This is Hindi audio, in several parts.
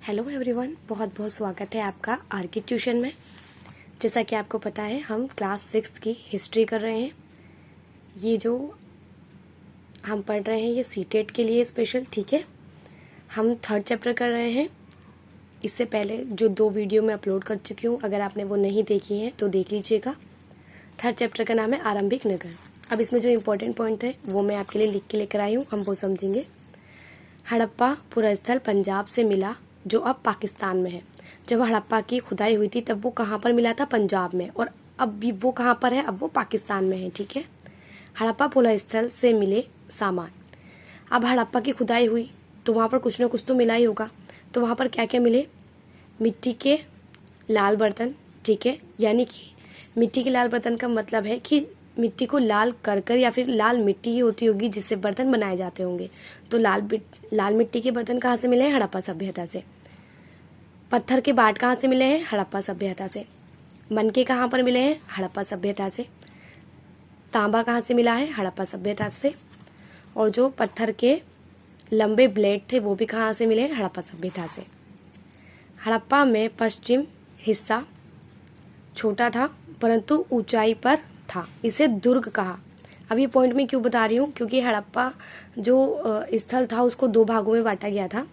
हेलो एवरीवन, बहुत बहुत स्वागत है आपका आरके ट्यूशन में। जैसा कि आपको पता है, हम क्लास 6 की हिस्ट्री कर रहे हैं। ये जो हम पढ़ रहे हैं ये सीटेट के लिए स्पेशल, ठीक है। हम 3rd चैप्टर कर रहे हैं। इससे पहले जो 2 वीडियो मैं अपलोड कर चुकी हूँ, अगर आपने वो नहीं देखी है तो देख लीजिएगा। 3rd चैप्टर का नाम है आरंभिक नगर। अब इसमें जो इम्पोर्टेंट पॉइंट है वो मैं आपके लिए लिख के लेकर आई हूँ, हम वो समझेंगे। हड़प्पा पुरास्थल पंजाब से मिला, जो अब पाकिस्तान में है। जब हड़प्पा की खुदाई हुई थी तब वो कहाँ पर मिला था? पंजाब में। और अब भी वो कहाँ पर है? अब वो पाकिस्तान में है, ठीक है। हड़प्पा पुरास्थल से मिले सामान। अब हड़प्पा की खुदाई हुई तो वहाँ पर कुछ ना कुछ तो मिला ही होगा। तो वहाँ पर क्या क्या मिले? मिट्टी के लाल बर्तन, ठीक है। यानी कि मिट्टी के लाल बर्तन का मतलब है कि मिट्टी को लाल कर या फिर लाल मिट्टी ही होती होगी जिससे बर्तन बनाए जाते होंगे। तो लाल मिट्टी के बर्तन कहाँ से मिले हैं? हड़प्पा सभ्यता से। पत्थर के बाट कहाँ से मिले हैं? हड़प्पा सभ्यता से। मनके कहाँ पर मिले हैं? हड़प्पा सभ्यता से। तांबा कहाँ से मिला है? हड़प्पा सभ्यता से। और जो पत्थर के लंबे ब्लेड थे वो भी कहाँ से मिले? हड़प्पा सभ्यता से। हड़प्पा में पश्चिम हिस्सा छोटा था परंतु ऊंचाई पर था, इसे दुर्ग कहा। अब ये पॉइंट मैं क्यों बता रही हूँ? क्योंकि हड़प्पा जो स्थल था उसको 2 भागों में बांटा गया था।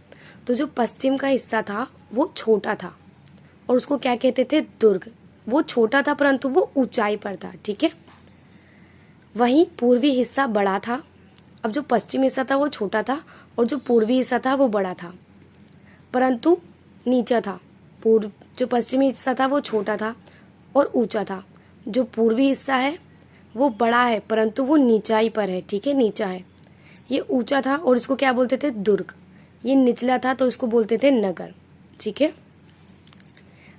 तो जो पश्चिम का हिस्सा था वो छोटा था और उसको क्या कहते थे? दुर्ग। वो छोटा था परंतु वो ऊंचाई पर था, ठीक है। वहीं पूर्वी हिस्सा बड़ा था। अब जो पश्चिम हिस्सा था वो छोटा था और जो पूर्वी हिस्सा था वो बड़ा था परंतु नीचा था। जो पश्चिमी हिस्सा था वो छोटा था और ऊंचा था। जो पूर्वी हिस्सा है वो बड़ा है परंतु वो नीचाई पर है, ठीक है, नीचा है। ये ऊंचा था और इसको क्या बोलते थे? दुर्ग। ये निचला था तो इसको बोलते थे नगर, ठीक है।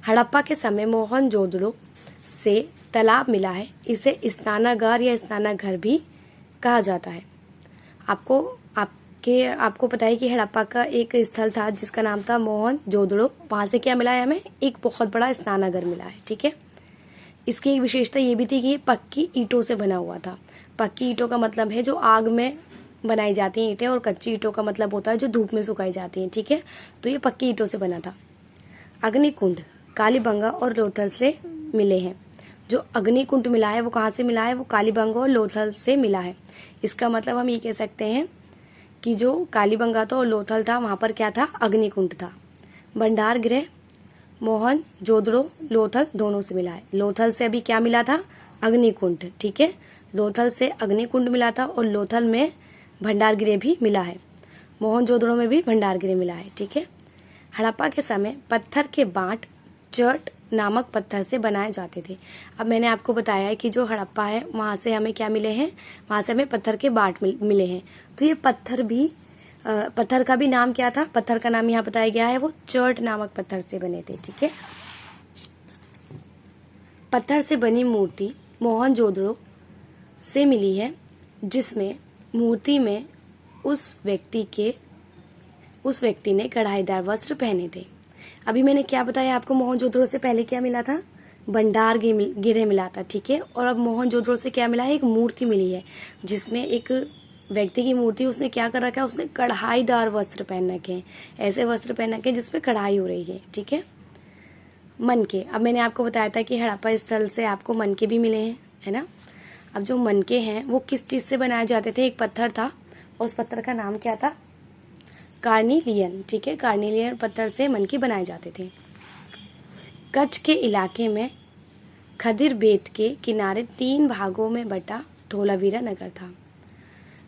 हड़प्पा के समय मोहनजोदड़ो से तालाब मिला है, इसे स्नानागार या स्नानाघर भी कहा जाता है। आपको पता है कि हड़प्पा का एक स्थल था जिसका नाम था मोहनजोदड़ो। वहाँ से क्या मिला है हमें? एक बहुत बड़ा स्नानागार मिला है, ठीक है। इसकी एक विशेषता ये भी थी कि ये पक्की ईंटों से बना हुआ था। पक्की ईंटों का मतलब है जो आग में बनाई जाती हैं ईंटें, और कच्ची ईंटों का मतलब होता है जो धूप में सुखाई जाती हैं, ठीक है। तो ये पक्की ईंटों से बना था। अग्निकुंड कालीबंगा और लोथल से मिले हैं। जो अग्निकुंड मिला है वो कहाँ से मिला है? वो कालीबंगा और लोथल से मिला है। इसका मतलब हम ये कह सकते हैं कि जो कालीबंगा था और लोथल था वहाँ पर क्या था? अग्निकुंड था। भंडार गृह मोहनजोदड़ो लोथल दोनों से मिला है। लोथल से अभी क्या मिला था? अग्निकुंड, ठीक है। लोथल से अग्निकुंड मिला था और लोथल में भंडार गृह भी मिला है। मोहनजोदड़ो में भी भंडार गृह मिला है, ठीक है। हड़प्पा के समय पत्थर के बाट चट नामक पत्थर से बनाए जाते थे। अब मैंने आपको बताया है कि जो हड़प्पा है वहाँ से हमें क्या मिले हैं? वहाँ से हमें पत्थर के बाट मिले हैं। तो ये पत्थर का भी नाम क्या था? पत्थर का नाम यहाँ बताया गया है, वो चर्ट नामक पत्थर से बने थे, ठीक है। पत्थर से बनी मूर्ति मोहनजोदड़ो से मिली है, जिसमें मूर्ति में उस व्यक्ति ने कढ़ाईदार वस्त्र पहने थे। अभी मैंने क्या बताया आपको? मोहनजोदड़ो से पहले क्या मिला था? भंडार गृह मिला था, ठीक है। और अब मोहनजोदड़ो से क्या मिला है? एक मूर्ति मिली है जिसमें एक व्यक्ति की मूर्ति, उसने क्या कर रखा है? उसने कढ़ाईदार वस्त्र पहन रखे हैं, ऐसे वस्त्र पहन रखे हैं जिसपे कढ़ाई हो रही है, ठीक है। मनके, अब मैंने आपको बताया था कि हड़प्पा स्थल से आपको मनके भी मिले हैं, है ना। अब जो मनके हैं वो किस चीज़ से बनाए जाते थे? एक पत्थर था और उस पत्थर का नाम क्या था? कार्निलियन, ठीक है। कार्निलियन पत्थर से मनके बनाए जाते थे। कच्छ के इलाके में खदिर बेत के किनारे 3 भागों में बटा धोलावीरा नगर था।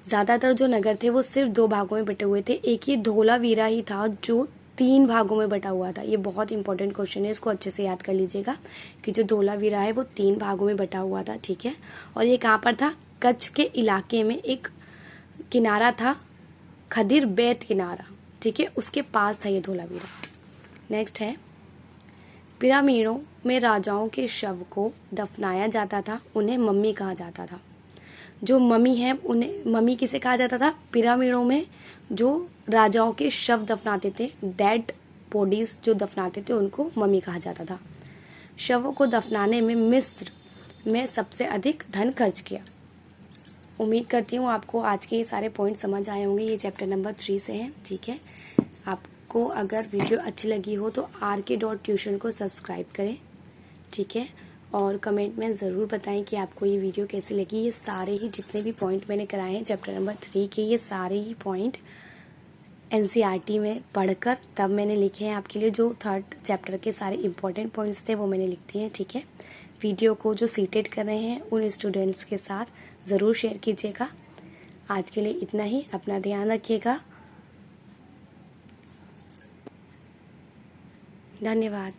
ज़्यादातर जो नगर थे वो सिर्फ 2 भागों में बटे हुए थे। एक ही धोलावीरा ही था जो 3 भागों में बटा हुआ था। ये बहुत इंपॉर्टेंट क्वेश्चन है, इसको अच्छे से याद कर लीजिएगा कि जो धोलावीरा है वो 3 भागों में बटा हुआ था, ठीक है। और ये कहाँ पर था? कच्छ के इलाके में एक किनारा था, खदिर बेत किनारा, ठीक है, उसके पास था ये धोलावीरा। नेक्स्ट है, पिरामिडों में राजाओं के शव को दफनाया जाता था, उन्हें मम्मी कहा जाता था। जो मम्मी है उन्हें मम्मी किसे कहा जाता था? पिरामिडों में जो राजाओं के शव दफनाते थे, डेड बॉडीज जो दफनाते थे, उनको मम्मी कहा जाता था। शवों को दफनाने में मिस्र में सबसे अधिक धन खर्च किया। उम्मीद करती हूँ आपको आज के ये सारे पॉइंट समझ आए होंगे। ये चैप्टर नंबर 3 से हैं, ठीक है। आपको आपको अगर वीडियो अच्छी लगी हो तो RK.tuition को सब्सक्राइब करें, ठीक है। और कमेंट में ज़रूर बताएं कि आपको ये वीडियो कैसी लगी। ये सारे ही जितने भी पॉइंट मैंने कराए हैं चैप्टर नंबर 3 के, ये सारे ही पॉइंट NCERT में पढ़कर तब मैंने लिखे हैं आपके लिए। जो 3rd चैप्टर के सारे इंपॉर्टेंट पॉइंट्स थे वो मैंने लिख दिए हैं, ठीक है। वीडियो को जो सीटेड कर रहे हैं उन स्टूडेंट्स के साथ ज़रूर शेयर कीजिएगा। आज के लिए इतना ही, अपना ध्यान रखिएगा। धन्यवाद।